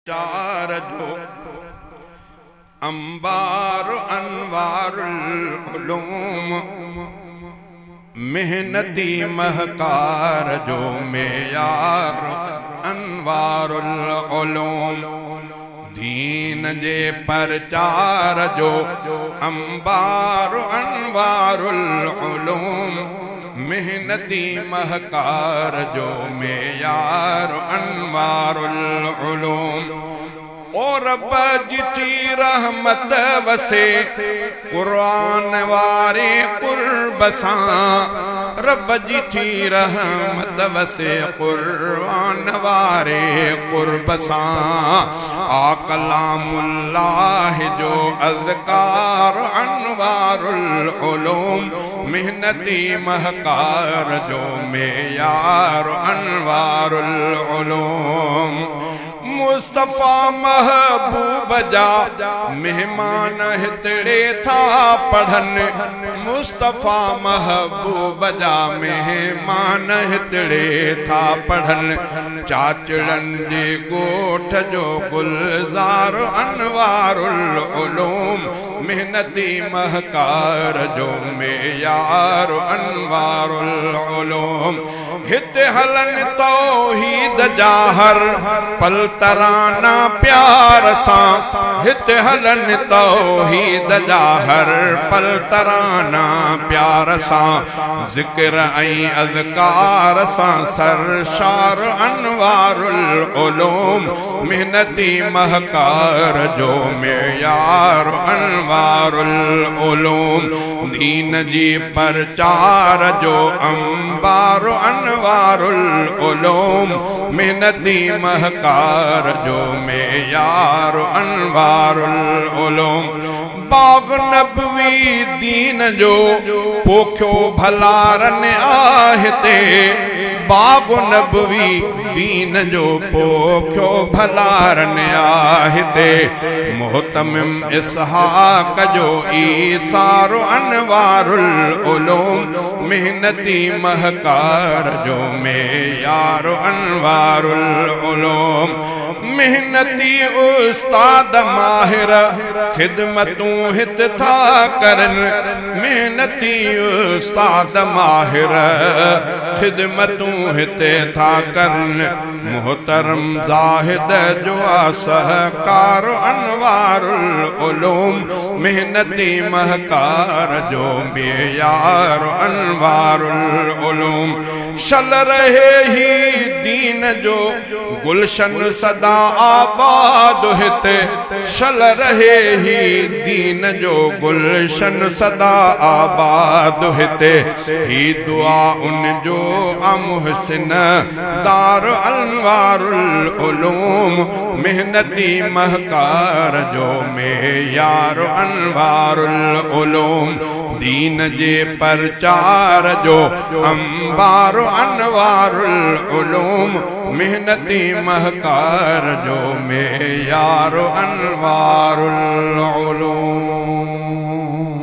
परचार जो अंबार अनवारुल उलूम मेहनती महकार जो मेयार अनवारुल उलूम दीन जे परचार जो अंबार अनवारुल उलूम मेहनती महकार जो मेयार अनवारुल उलूम और रब जिठी रहमत वसे कुरान वारे कुर्ब सां रब जिठी रहमत वसे कुरान वारे कुर्ब सां आ कलामुल्लाह जो अज़कार अनवारुल उलूम मेहनती महकार जो मेयार अनवारुल उलूम मुस्तफा महबूब जा मेहमान हितड़े था पढ़न मुस्तफा महबूब जा मेहमान हितड़े था पढ़न चाचड़न जे गोठ जो गुलजार अनवारुल उलूम मेहनती महकार जो मेयार अनवारुल उलूम हिते हलन तौहीद जाहर पल तराना प्यार सां हिते हलन तौहीद जाहर पल तराना प्यार सां ज़िक्र ऐं अज़कार सां सरशार अनवारुल उलूम मेहनती महकार जो मेयार अनवारुल उलूम दीन जी परचार जो अंबार अनवारुल उलूम मेहनती महकार जो मेयार अनवारुल उलूम बाग नबवी दीन जो पोखियो भलारन आहे बाग नबवी दीन जो पोखियो भलारन आहे मोहतमिम इसहाक जो ईसार अनवारुल उलूम मेहनती महकार जो मेयार अनवारुल उलूम मेहनती उस्ताद माहिर खिदमतूं हित था करन मेहनती उस्ताद माहिर खिदमतूं हित था करन मोहतरम जाहिद जो सहकार अनवारुल उलूम मेहनती महकार जो मेयार अनवारुल उलूम शल रहे ही दीन जो गुलशन सदा आबाद हिते शल रहे ही दीन जो गुलशन सदा आबाद हिते ही दुआ उन जो अमुहसिन दार अनवारुल उलूम मेहनती महकार जो मेयार अनवारुल उलूम दीन जे परचार जो अंबार अनवारुल उलूम मेहनती महकार जो मेयार अनवारुल उलूम।